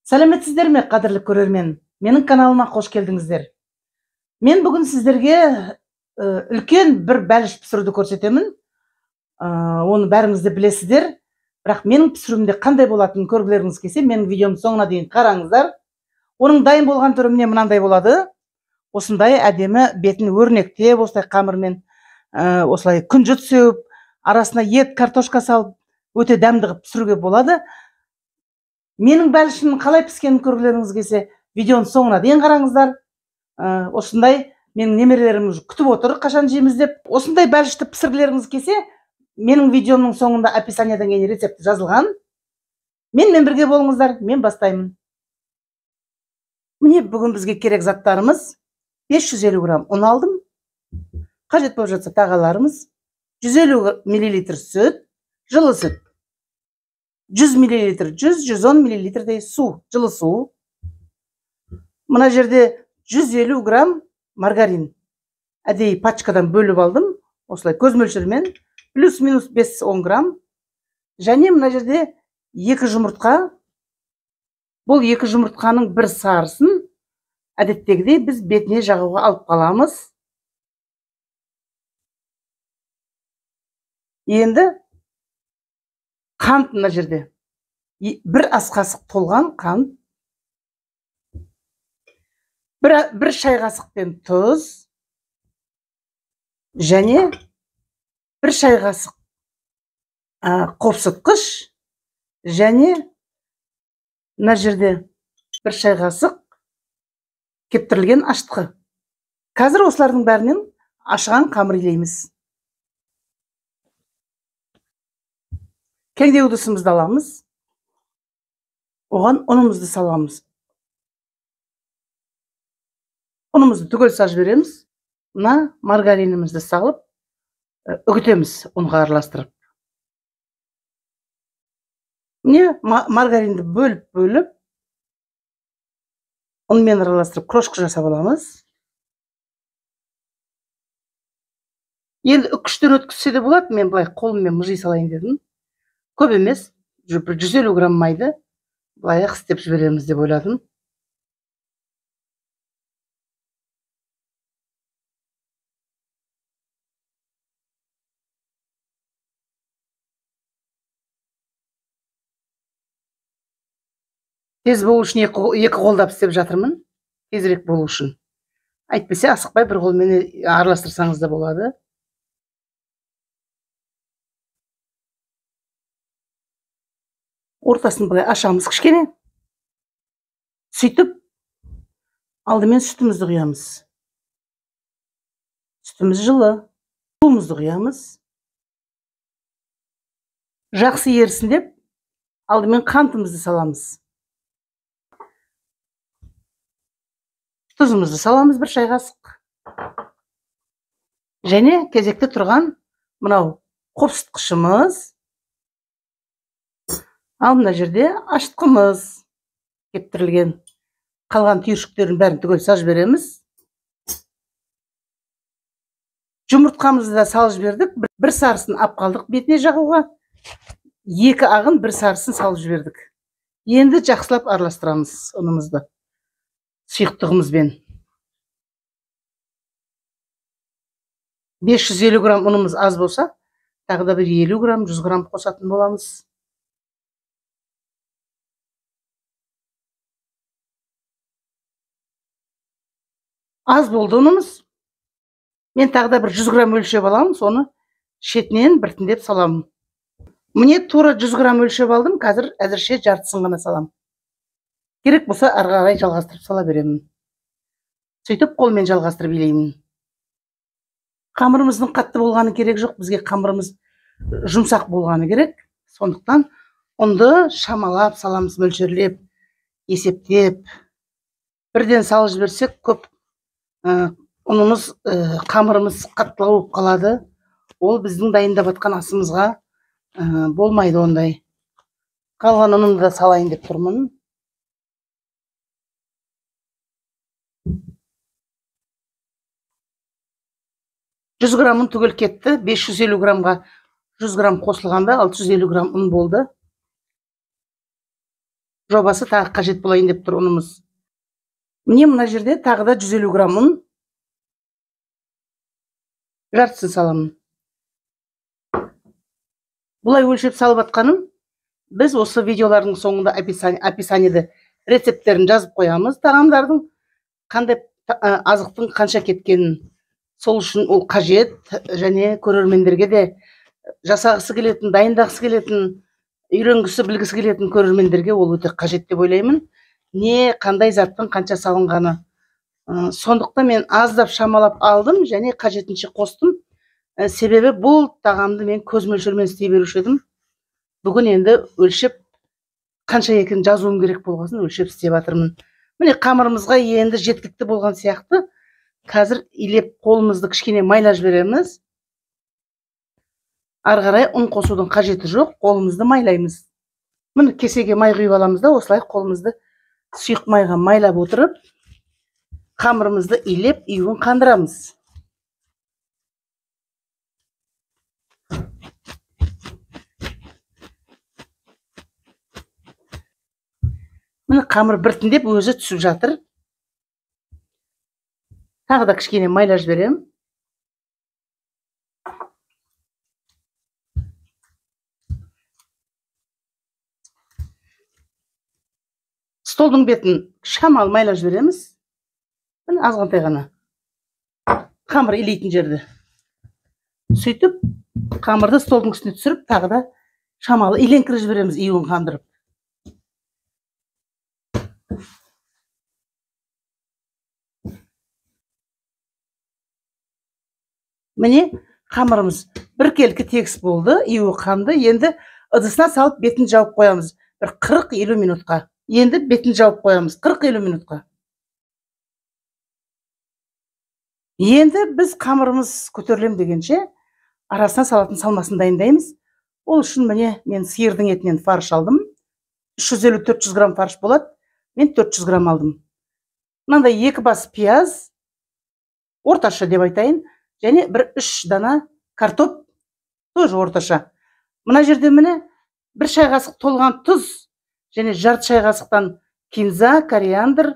Сәлеметсіздер ме, қадірлі көрермен? Менің каналыма қош келдіңіздер. Мен бүгін сіздерге үлкен бір бәліш пісіруді көрсетемін. Оны бәріңіз де білесіздер. Бірақ менің пісіруімде қандай болатынын көргілеріңіз келсе, менің видеомның соңына дейін қараңыздар. Оның дайын болған түрі міне мынандай болады. Осындай әдемі бетін өрнектеп, осылай қамырмен осылай күнжіт сеуіп, арасына ет, картошка салып, өте дәмді қылып пісіруге болады. Менің бәлішімнің қалай піскенін көргілеріңіз келсе, видеоның соңына дейін қараңыздар. Осындай менің немерелерім күтіп отыр, қашан жейміз деп. Осындай бәлішті пісіргілеріңіз келсе, менің видеомның соңында описаниядан кейін рецепті жазылған. Менімен бірге болыңыздар, мен бастаймын. Міне бүгін бізге керек заттарымыз: 550 грамм ұн алдым. Қажет болып жатса тағаларымыз: 150 мл сүт, жылы сүт. 100 мл, 100-110 мл су, жылы су. Мына жерде 150 грамм маргарин. Әдейі пачкадан бөліп алдым. Осылай көз мөлшермен. Плюс-минус 5-10 грамм. Және мына жерде 2 жұмыртқа. Бұл 2 жұмыртқаның бір сарысын әдеттегідей біз бетіне жағуға алып қаламыз. Енді қант мына жерде. 1 ас қасық толған қант. 1 шай қасықпен тұз. Және 1 шай қасық қопсытқыш. Және мына жерде 1 шай қасық кептірілген ашытқы. Қазір осылардың бәрінен ашыған қамыр илейміз. Кеңдеу ыдысымызды аламыз. Оған ұнымызды саламыз. Ұнымызды түгел сажып жібереміз. Мына маргаринімізді салып, үгітеміз ұнға араластырып. Міне маргаринді бөліп, ұнмен араластырып крошка жасап аламыз. Енді үкіштен өткізсе де болады, мен былай қолыммен мыжи салайын дедім. Көп емес, 150 грамм майды былай істеп жібереміз деп ойладым. Тез болу үшін екі қолдап істеп жатырмын. Тезірек болу үшін. Әйтпесе асықпай бір қолмен араластырсаңыз да болады. Ортасын былай ашамыз кішкене. Сөйтіп, алдымен сүтімізді құямыз. Сүтіміз жылы. Суымызды құямыз. Жақсы ерісін деп, алдымен қантымызды саламыз. Тұзымызды саламыз 1 шай қасық. Және кезекте тұрған мынау қопсытқышымыз. Ал мына жерде ашытқымыз кептірілген. Қалған түйіршіктерін бәрін түгел сажып жібереміз. Жұмыртқамызды да салып жібердік. 1 сарысын ап қалдық бетіне жағуға. 2 ағын 1 сарысын салып жібердік. Енді жақсылап араластырамыз ұнымызды сұйықтығымызбен. 550 грамм ұнымыз аз болса, тағы да 50 грамм, 100 грамм қосатын боламыз. Аз болды ұнымыз. Мен тағы да 100 грамм өлшеп аламын, соны шетінен біртіндеп саламын. Міне тура 100 грамм өлшеп алдым, қазір әзірше жартысын ғана салам. Керек болса ары қарай жалғастырып сала беремін. Сөйтіп қолмен жалғастырып илеймін. Қамырымыздың қатты болғаны керек жоқ, бізге қамырымыз жұмсақ болғаны керек. Сондықтан ұнды шамалап саламыз, мөлшерлеп, есептеп. Бірден салып жіберсек көп ұнымыз, қамырымыз қаттылау болып қалады. Ол біздің дайындап жатқан асымызға болмайды ондай. Қалған ұнымды да салайын деп тұрмын. Жүз граммын түгел кетті. 550 граммға 100 грамм қосылғанда 650 грамм ұн болды. жобасы тағы қажет болайын деп тұр ұнымыз. Міне мына жерде тағы да 150 грамм ұн, жартысын саламын. Бұлай өлшеп салып атқаным, біз осы видеолардың соңында описаниеде рецепттерін жазып қоямыз, тағамдардың қандай азықтың қанша кеткенін. Сол үшін ол қажет, және көрермендерге де жасағысы келетін, дайындағысы келетін, үйренгісі, білгісі келетін көрермендерге ол өте қажет деп ойлаймын. Не қандай заттың қанша салынғаны. Сондықтан мен аздап шамалап алдым және қажетінше қостым. Себебі бұл тағамды мен көз мөлшермен істей беруші едім. Бүгін енді өлшеп қанша екенін жазуым керек болғасын өлшеп істеп жатырмын. Міне қамырымызға енді жеткілікті болған сияқты. Қазір илеп қолымызды кішкене майлап жібереміз. Ары қарай ұн қосудың қажеті жоқ, қолымызды майлаймыз. Міне кесеге май құйып аламыз да, осылай қолымызды сұйық майға майлап отырып, қамырымызды илеп, июін қандырамыз. Міне қамыр біртіндеп өзі түсіп жатыр. Тағы да кішкене майлап жіберем. Столдың бетін шамалы майлап жібереміз. Міне азғантай ғана. Қамыр илейтін жерді. Сөйтіп, қамырды столдың үстіне түсіріп, тағы да шамалы иленкіріп жібереміз, июін қандырып. Міне қамырымыз біркелкі тегіс болды, июі қанды. Енді ыдысына салып бетін жауып қоямыз. Бір 40-50 минутқа. Енді бетін жауып қоямыз 40-50 минутқа. Енді біз қамырымыз көтерілем дегенше арасына салатын салмасын дайындаймыз. Ол үшін міне мен сиырдың етінен фарш алдым. 350-400 грамм фарш болады. Мен 400 грамм алдым. Мынандай 2 бас пияз, орташа деп айтайын, және бір 3 дана картоп, тоже орташа. Мына жерде міне 1 шай қасық толған тұз, және жарты шай қасықтан кинза, кориандр,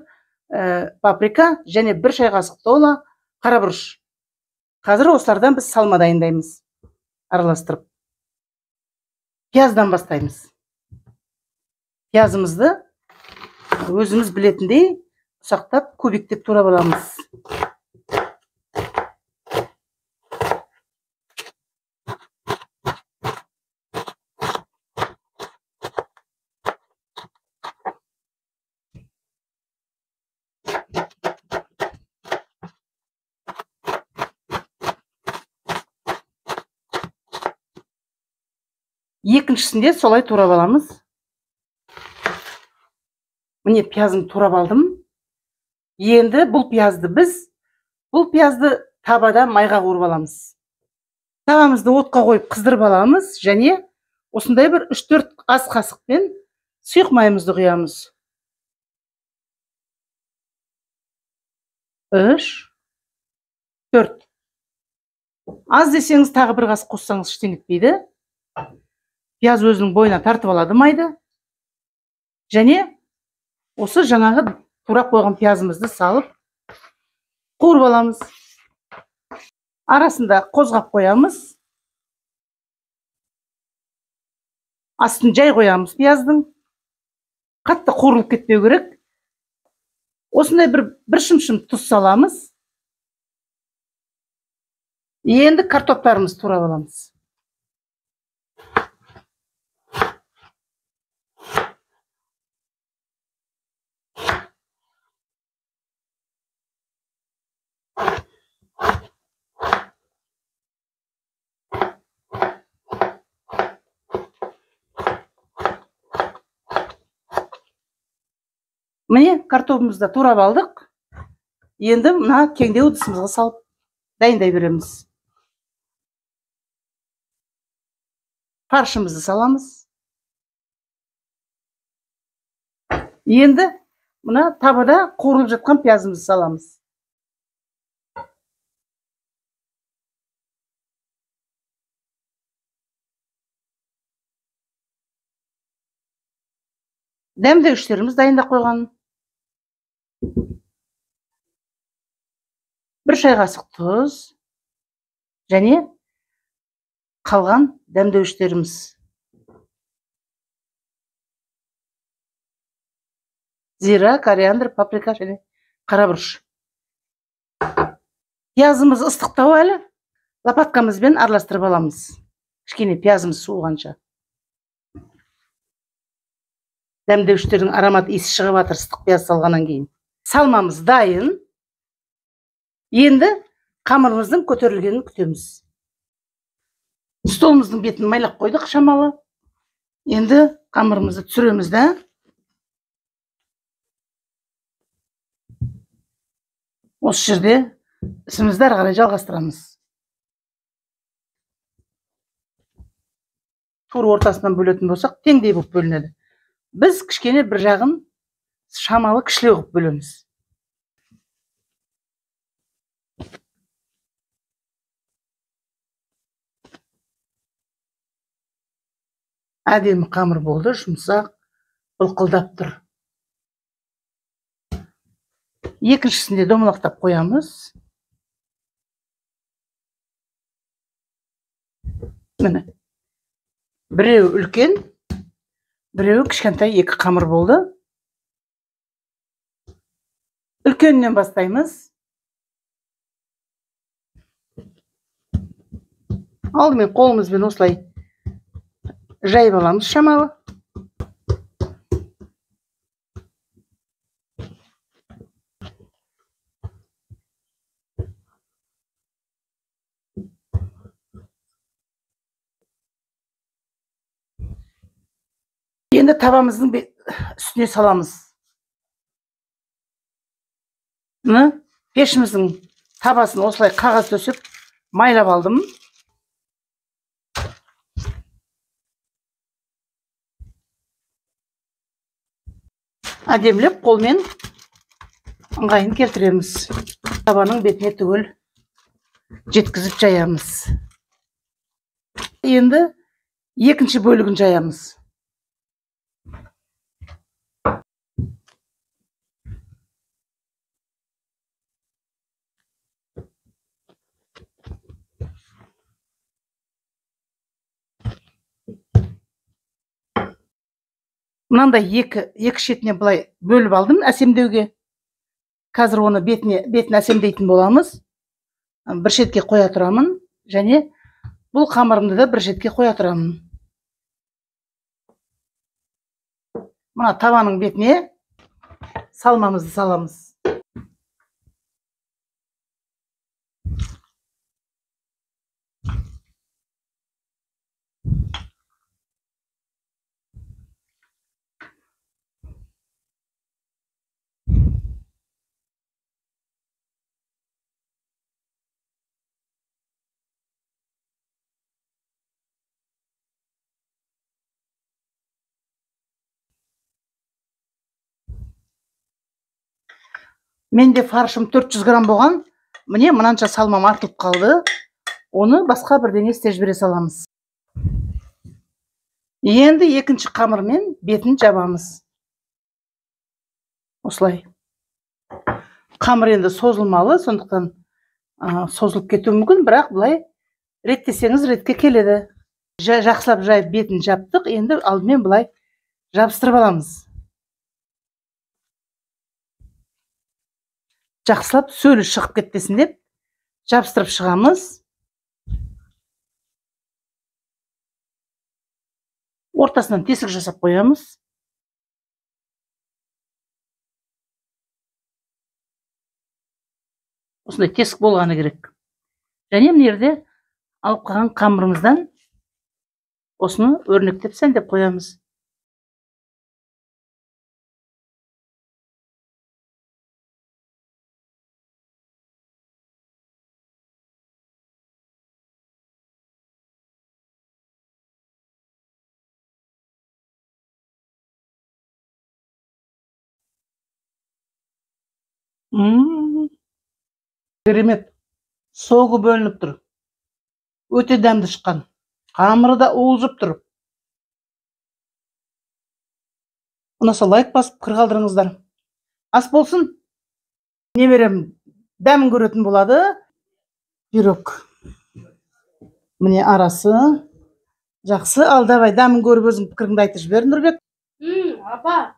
паприка, және 1 шай қасық тола қарабұрыш. Қазір осылардан біз салма дайындаймыз, араластырып. Пияздан бастаймыз. Пиязымызды өзіміз білетіндей ұсақтап, көбіктеп турап аламыз. Екіншісінде солай турап аламыз. Міне пиязын турап алдым. Енді бұл пиязды табада майға қуырып аламыз. Тавамызды отқа қойып қыздырып аламыз, және осындай бір 3-4 ас қасықпен сұйық майымызды құямыз. 3, 4. Аз десеңіз тағы бір қасық қоссаңыз ештеңе етпейді. Пияз өзінің бойына тартып алады майды. Және осы жаңағы турап қойған пиязымызды салып қуырып аламыз. Арасында қозғап қоямыз. Астын жай қоямыз пияздың. Қатты қуырылып кетпеу керек. Осындай бір шым-шым тұз саламыз. Енді картоптарымызды турап аламыз. Міне картопымызды турап алдық. Енді мына кеңдеу ыдысымызға салып дайындай береміз. Фаршымызды саламыз. Енді мына табада қуырылып жатқан пиязымызды саламыз. Дәмдеуштерimiz дайындап қойған. 1 шай қасық тұз және қалған дәмдеуштерimiz. Зира, кориандр, паприка және қарабұрыш. Пиязымыз ыстықтау әлі. Лопаткамызбен араластырып аламыз. Кішкене пиязымыз суығанша. Дәмдеуштердің аромат иісі шығып жатыр ыстық пияз салғаннан кейін. Салмамыз дайын. Енді қамырымыздың көтерілгенін күтеміз. Столымыздың бетін майлап қойдық шамалы. Енді қамырымызды түсіреміз да. Осы жерде ісімізді ары қарай жалғастырамыз. Тур ортасынан бөлетін болсақ, теңдей болып бөлінеді. Біз кішкене бір жағын шамалы кішілеу қылып бөлеміз. Әдемі қамыр болды, жұмсақ, былқылдап тұр. Екіншісінде домалақтап қоямыз. Міне. Біреу үлкен, біреу кішкентай екі қамыр болды. Үлкеннен бастаймыз. Алдымен қолымызбен осылай жайып аламыз шамалы. Енді табамыздың үстіне саламыз. Пешіміздің табасын осылай қағаз төсеп майлап алдым. Әдемілеп қолмен ыңғайын келтіреміз. Табаның бетіне түгел жеткізіп жаямыз. Енді екінші бөлігін жаямыз. Мынандай екі шетіне былай бөліп алдым әсемдеуге. Қазір оны бетін әсемдейтін боламыз. Бір шетке қоя тұрамын, және бұл қамырымды да бір шетке қоя тұрамын. Мына табаның бетіне салмамызды саламыз. Менде фаршым 400 грамм болған. Міне мынанша салмам артылып қалды. Оны басқа бірдеңе істеп жібере саламыз. Енді екінші қамырмен бетін жабамыз. Осылай. Қамыр енді созылмалы, сондықтан созылып кетуі мүмкін, бірақ бұлай реттесеңіз ретке келеді. Жақсылап жайып бетін жаптық, енді алдымен бұлай жабыстырып аламыз. Жақсылап сөлі шығып кетпесін деп жабыстырып шығамыз. Ортасынан тесік жасап қоямыз. Осындай тесік болғаны керек. Және мына жерде алып қалған қамырымыздан осыны өрнектеп сәндеп қоямыз. Керемет. Соғы бөлініп тұр. Өте дәмді шыққан. Қамыры да уылжып тұр. ұнаса лайк басып кір қалдырыңыздар. Ас болсын. Немерем дәмін көретін болады. Пирог. Міне арасы. Жақсы. Ал давай дәмін көріп өзің пікіріңді айтып жібер, Нұрбек. Апа,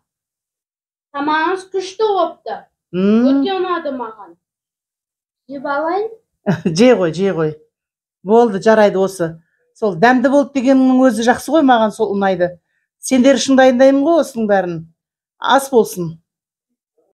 тамағыңыз күшті болыпты. Өте ұнады маған. Жеп алайын? Жей қой. Болды, жарайды осы. Сол дәмді болды дегеннің өзі жақсы ғой, маған сол ұнайды. Сендер үшін дайындаймын ғой осының бәрін. Ас болсын.